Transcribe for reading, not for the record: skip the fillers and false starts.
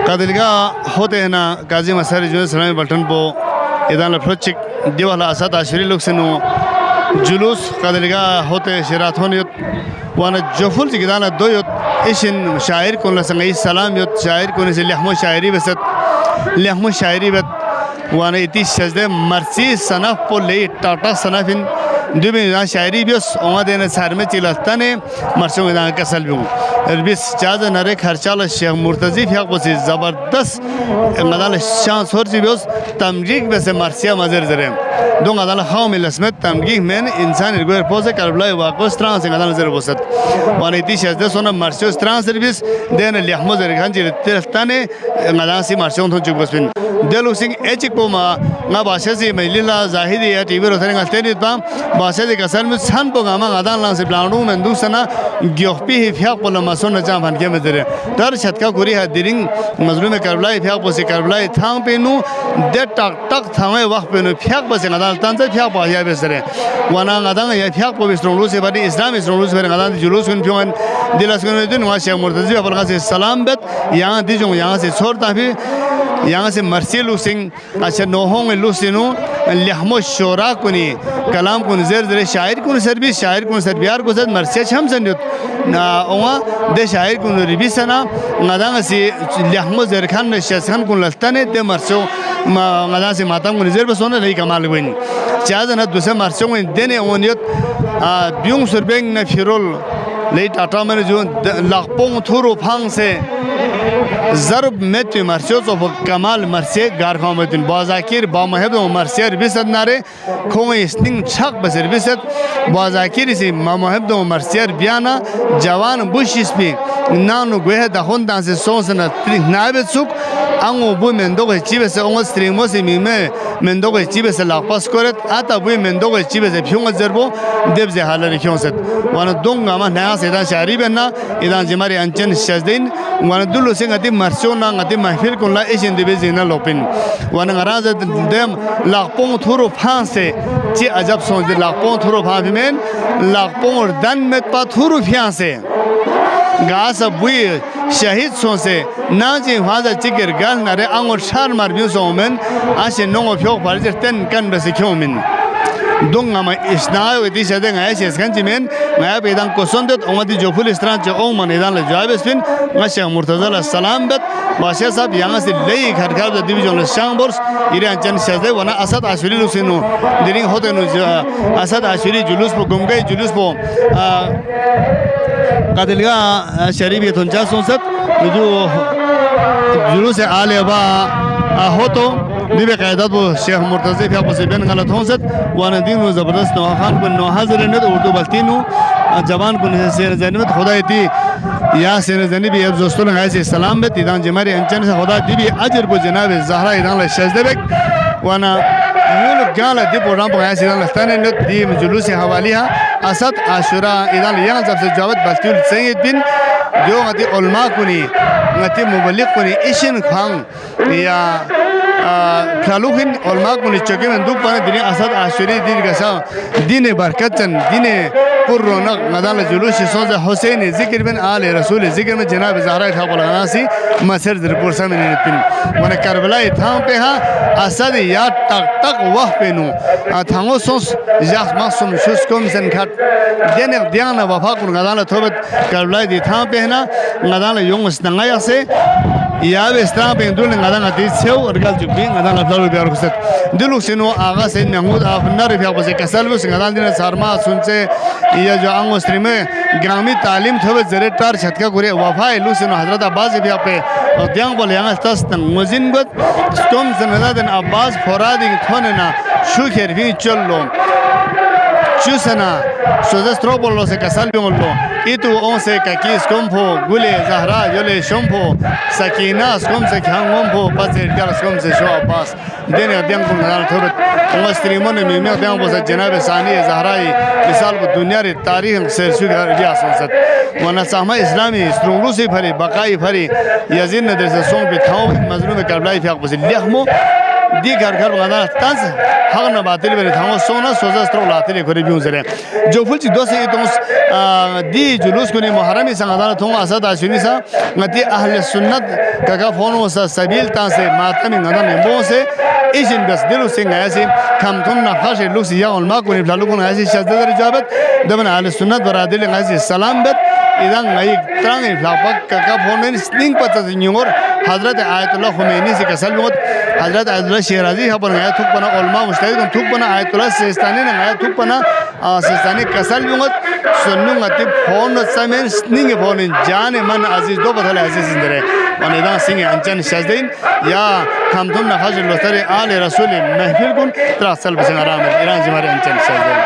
قادلگاه होते हैं ना काजी मसारी जो सलामी बटन पो इधर लफ्रोचिक दीवाला असद आशरी लोग से नो जुलूस कादलगاه होते शराथों युत वाना जोफुल जिगदाना दो युत इशन शायर कौन लसंगी सलाम युत शायर कौन से लहमो शायरी बत वाना इतनी शज़्दे मर्सी सनफ पो ले टाटा सनफिन दुबई ना शायरी भी उस ओमादे ने सार में चिल्लाता ने मर्सियों के दांग कसल भी हूँ बिस चाज़ नरे खर्चाल शेख मुर्तज़ी फ़ियाक बसी ज़बरदस्त मदाल शांस और जी भी उस तमरीक बसे मर्सिया मज़र ज़रे दो मदाल खाओ में लस्मत तमरीक में इंसान इर्गोर पोसे करबलाई वाक़ो स्ट्रांस मदाल ज़रे बसत वाना इतनी शज़्दे सोना मर्सियों स्ट्रांस सर्विस देने लिहामो ज़रे खान चिल्लाता ने मदाल सी मर्सियों तो चुप बसपिन दिलो सिंह एचिक पोमा ना बाशे से महिला ज़ाहिदी या टीवी रोतने का तेरी ताम बाशे से कसर में सान पोगामा आदान लांसे प्लानों में दूसरा गियोपी ही फ़ियाक पोला मसों न जाम भान के में ज़रे दर छत्का कुरी है दिरिंग मज़लूम करबलाई फ़ियाक पोसे करबलाई थांग पे नू दे टक टक थांगे वक्त पे नू फ़ियाक पोसे आदान तांसे फ़ियाक पाया बेसरे वाना आदान या फ़ियाक पोसे स्ट्रोंगलू से बड़ी इस्लाम स्ट्रोंगलू से बड़ी आदान जुलूस कुन फ़ियोन दिलास कुन में दिन वहाँ शेख मुर्तज़ी अपने का से सलाम बेत यहाँ दिजों यहाँ से छोड़ता भी यहाँ से मर्सी लुसिंग अच्छा नोहों में लुसिनो लहमो शोरा कुनी कलाम कुन ज़र ज़रे शायर कुन सरबियार को सद मर्सी हम संयुक्त ना ओवा दे शायर कुन रिबी सना नदांग से लहमो ज़रखान ने शस्खान कुन लस्ता ने दे मर्सियों नदांग से माता कुन ज़र बसोना नहीं कमाल गुइन चाज़ ना दूसरे मर्सियों में देने ओनियत ब्यूंग सरबेंग न फिरोल ले टाटा में जो लाखों थोरो फांग से ज़रब में तो मर्सियों तो कमाल मर्सिय गारखां में तो बाज़ाकिर बामहब तो मर्सियर बिसद नारे खोए स्टिंग छक बसर बिसद बाज़ाकिर इसी मामहब तो मर्सियर बियाना जवान बुशिस भी नानु गुहे दाखों दांसे सोचना नाबे सुख आंगो बुई मेंदो के चीबे से ओंगो स्ट्रीमो से मीमे मेंदो के चीबे से लापास करत आता बुई मेंदो के चीबे से फ्यूंग ज़रबो देव से हाल रखियों से वाना दोंगा मा नया से इधर शायरी बनना इधर जिमारी अंचन शज़दीन वाना दुल्लो से गति मर्सियों ना गति महफिल कुल्ला इशन दिवे जिना लोपिन वाना गराज देम लाखों थोरो फांस से ची अजब सोच लाखों थोरो फांस में लाखों और दन में पाथुरु फांस से गास बुई शहीद सोचे ना जी वाजा चिकर गाल नरे आंगोर शार मार भी सोमें आशे नोंगो फ्योक पार्जर तेन कन बसे क्योंमिन दूंगा मैं इस्नायो इतनी शब्द गाय शेष खंची में गाय बेदांग को सुनते उम्मती जो फुल इस तरह जो ओमन इधर ले जाए बिस्मिन मशे मुर्तज़ा सलाम बत बादशाह साहब यहाँ से ले घर घर जो डिवीजन शांबर्स इरे अंचन शज़े वना असद आशुरी लुसिनो दिनिंग होते नो असद आशुरी जुलूस पो गुमगई जुलूस पो कादिलगा शरीफ ये थोंचा सोचत जो जुलूस आले बा होतो दिवे कायदा तो शेख मुर्तज़ी फ़ियाक बसे बेन गलत हों सत वाना दिन वो ज़बरदस्त नवाखान को नवाहाज़र ने तो उर्दू बल्तीनू जवान को शेर ज़नीमत खुदा इतनी या शेर ज़नी भी अब दोस्तों ने गाय से सलाम बे तीदान जमारी अंचन से खुदा दिवी अजर को जनाब ज़हरा इधर ले शज़देबक वाना मूल गाला दिप और राम गाय से इधर लस्ताने ने दी जुलूस से हवाली हा असद आशुरा इधर यहाँ जब से जावत बस्तील सैयद बिन जो गति उल्मा कुनी गति मुबल्लिग कुनी इशन खांग या खालुखिन उल्मा कुनी चौके में दुख पाने दिने असद आशुरी दिन का सा दिने बरकतन दिने पुर्रोनक मदाल जुलूस सोज़ हुसैन ज़िक्र बिन आले रसूल ज़िक्र में जनाब ज़हरा ठाकुर गासी मसर ज़रपुर से मैंने पिन वने करबला इथां पे हा असद या टक टक वह पेनु थांगो सोस जास मासूम शुस कम सन खट देने दियाना वफा कुन गदाल थोबत करबला इथां पे ना गदाल योंग स्नंगाया से या वे स्ट्रांग पे दूर गदाल गति सेव और गल जुबी गदाल फ्लावर प्यार कुछ दिलु सिनो आगा से महमूद अफनर प्यार बसे कसल बस गदाल दिन सारमा सुनसे या जो आंगो स्ट्रीम में ग्रामी तालीम थोबत जरे टार छटका कुरे वफा इलु सिनो हजरत अब्बास भी पे दियांग बोले यहाँ तस्तन मुजिन बत स्टोम ज़नदादन अब्बास फौरादिंग थोने ना शुक्र भी चलो चुसना सोज़स्ट्रो बोलो से कसल भी बोलो इतु ओं से ककीस कुम्फो गुले ज़हरा जोले शुम्फो सकीना स्कुम से ख्यांगुम्फो पसे क्या स्कुम से शो अब्बास देने दियांग को नज़ार थोड़े उम्म स्त्रीमों ने मीमे दियांग बोले जनाब सानी ज़हराई मिसाल को दुनिया रे तारीख से शुगर रियास संसद वरना सामा इस्लामी स्ट्रोंगलू से भरी बकाई भरी यजीन नदर से सों पे थाओ मजलूम करबलाई फ़ियाक बसे लिखमो دي घर बंगाना तंस हगन बातिल बने थांगो सोना सोजा स्ट्रो लातिल करे बिउ जरे जो फुलची दोसे इतोस दी जुलूस कुनी मुहर्रम संगदान थोंग असद आशुनी सा ngati ahle sunnat kaga fono sa sabil tan se matami ngana nembo se ishin bas dilu se ngayasi kamtun na khashi luksi ya olma kuni blalu kun ngayasi shazdar jabat daban ahle sunnat baradil ngayasi salam bet idan ngai trang flapak kaga fono sning pata nyongor hazrat ayatullah khomeini se kasal mot hazrat ayatullah shirazi habar ngaya thuk bana olma mustahid kun thuk bana ayatullah sistani ngaya thuk bana sistani kasal mot sunnu ngati fono samen sning fono jane man aziz do badal aziz indre anidan singh anchan shazdain ya kamtum na hajr lotari ali rasul mahfil kun trasal basang aram iran jimari anchan shazdain